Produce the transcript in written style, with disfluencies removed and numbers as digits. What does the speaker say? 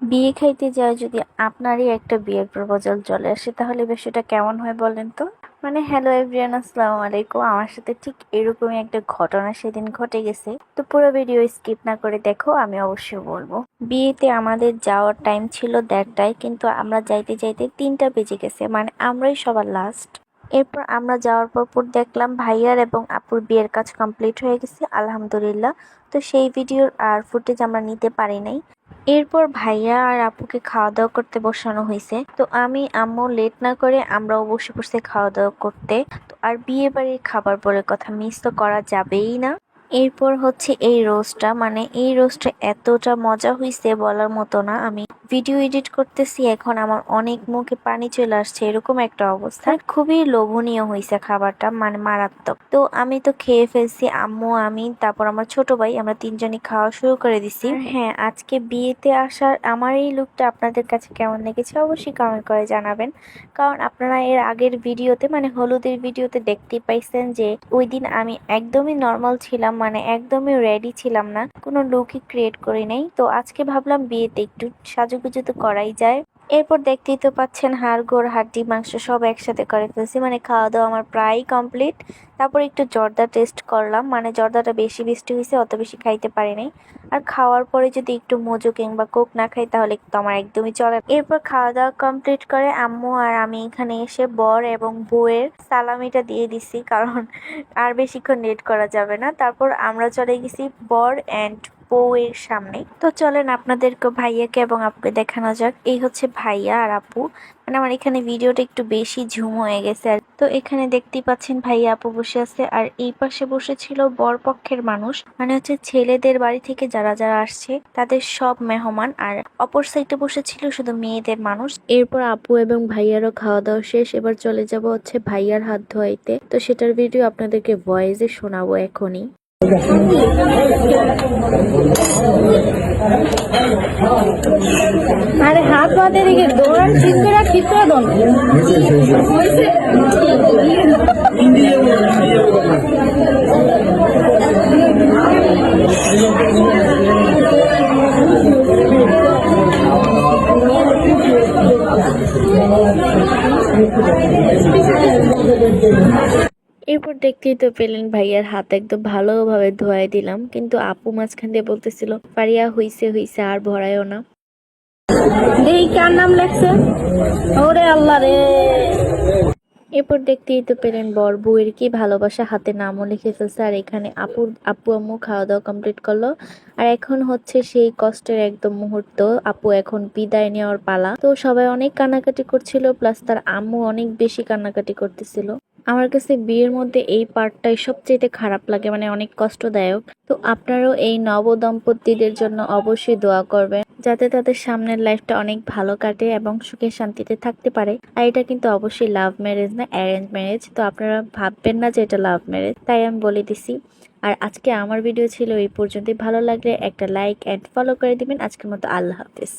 বিয়ে খাইতে যাওয়া যদি আপনারই একটা বিয়ের প্রপোজাল চলে আসে তাহলে বিষয়টা কেমন হয় বলেন তো। হ্যালো এভরিওয়ান, আসসালামু আলাইকুম। আমার সাথে ঠিক এরকমই একটা ঘটনা সেদিন ঘটে গেছে। তো পুরো ভিডিও স্কিপ না করে দেখো, আমি অবশ্যই বলবো। বিয়েতে আমাদের যাওয়ার টাইম ছিল 1:30টায়, কিন্তু আমরা যাইতে যাইতে 3টা বেজে গেছে, আমরাই সবার লাস্ট। এরপর আমরা যাওয়ার পর দেখলাম ভাইয়ার এবং আপুর বিয়ের কাজ কমপ্লিট হয়ে গেছে, আলহামদুলিল্লাহ। তো সেই ভিডিওর আর ফুটেজ আমরা নিতে পারি নাই। এরপর ভাইয়া আর আপুকে খাওয়া দাওয়া করতে বসানো হয়েছে। তো আমি আম্মু লেট না করে আমরাও বসে পড়ছে খাওয়া দাওয়া করতে। তো আর বিয়ে বাড়ির খাবার পরে কথা মিস তো করা যাবেই না। এরপর হচ্ছে এই রোস্টটা, এই রোস্টটা এতটা মজা হয়েছে বলার মতো না। আমি ভিডিও এডিট করতেছি, এখন আমার অনেক মুখে পানি চলে আসছে, এরকম একটা অবস্থা। খুবই লোভনীয় হয়েছে খাবারটা, মারাত্মক। তো আমি তো খেয়ে ফেলছি, আম্মু, আমি, তারপর আমার ছোট ভাই, আমরা তিনজনই খাওয়া শুরু করে দিছি। হ্যাঁ, আজকে বিয়েতে আসার আমার এই লুকটা আপনাদের কাছে কেমন লেগেছে অবশ্যই কমেন্ট করে জানাবেন। কারণ আপনারা এর আগের ভিডিওতে হলুদের ভিডিওতে দেখতেই পাইছেন যে ওই দিন আমি একদমই নর্মাল ছিলাম, একদমই রেডি ছিলাম না, কোনো লুকই ক্রিয়েট করি নাই। তো আজকে ভাবলাম বিয়েতে একটু সাজুগুজু তো করাই যায়। এরপর দেখতেই তো পাচ্ছেন হাড় গোড় হাড্ডি মাংস সব একসাথে করে ফেলছি, খাওয়া দাওয়া আমার প্রায় কমপ্লিট। তারপর একটু জর্দা টেস্ট করলাম, জর্দাটা বেশি মিষ্টি হয়েছে, অত বেশি খাইতে পারি নাই। আর খাওয়ার পরে যদি একটু মজু কিংবা কোক না খাই তাহলে তো আমার একদমই চলে। এরপর খাওয়া দাওয়া কমপ্লিট করে আম্মু আর আমি এখানে এসে বর এবং বউয়ের সালামিটা দিয়ে দিছি, কারণ আর বেশিক্ষণ লেট করা যাবে না। তারপর আমরা চলে গেছি বর অ্যান্ড বউয়ের সামনে। তো চলেন আপনাদেরকে ভাইয়াকে এবং আপুকে দেখানো যাক। এই হচ্ছে ভাইয়া আর আপু। আমার এখানে ভিডিওটা একটু বেশি ঝুম হয়ে গেছে। তো এখানে দেখতেই পাচ্ছেন ভাইয়া আপু বসে আছে, আর এই পাশে বসেছিল বর পক্ষের মানুষ, হচ্ছে ছেলেদের বাড়ি থেকে যারা যারা আসছে তাদের সব মেহমান। আর অপর সাইডে বসেছিল শুধু মেয়েদের মানুষ। এরপর আপু এবং ভাইয়ারও খাওয়া দাওয়া শেষ, এবার চলে যাব হচ্ছে ভাইয়ার হাত ধোয়াইতে। তো সেটার ভিডিও আপনাদেরকে ভয়েসে শোনাবো এখনই। আরে হাত পাতে দিকে দৌড়ান, ঠিক করে ঠিক করে দন। এরপর দেখতেই তো পেলেন ভাইয়ার হাত একদম ভালোভাবে ধোয়াই দিলাম, কিন্তু আপু মাঝখান দিয়ে বলতেছিল পারিয়া হইছে হইছে আর ভরায়ও না। এই কার নাম লেখছে? ওরে আল্লাহ রে। এরপর দেখতেই তো পেলেন বর বউয়ের কি ভালোবাসা, হাতে নামও লিখে ফেলছে। আর এখানে আপু আম্মু খাওয়া দাওয়া কমপ্লিট করলো। আর এখন হচ্ছে সেই কষ্টের একদম মুহূর্ত, আপু এখন বিদায় নেওয়ার পালা। তো সবাই অনেক কান্নাকাটি করছিল, প্লাস তার আম্মু অনেক বেশি কান্নাকাটি করতেছিল। আমার কাছে বিয়ের মধ্যে এই পার্টটাই সবচেয়ে খারাপ লাগে, অনেক কষ্টদায়ক। তো আপনারাও এই নব দম্পতিদের জন্য অবশ্যই দোয়া করবেন, যাতে তাদের সামনের লাইফটা অনেক ভালো কাটে এবং সুখে শান্তিতে থাকতে পারে। আর এটা কিন্তু অবশ্যই লাভ ম্যারেজ না, অ্যারেঞ্জ ম্যারেজ। তো আপনারা ভাববেন না যে এটা লাভ ম্যারেজ, তাই আমি বলে দিছি। আর আজকে আমার ভিডিও ছিল এই পর্যন্তই। ভালো লাগলে একটা লাইক এন্ড ফলো করে দিবেন। আজকের মতো আল্লাহ হাফেজ।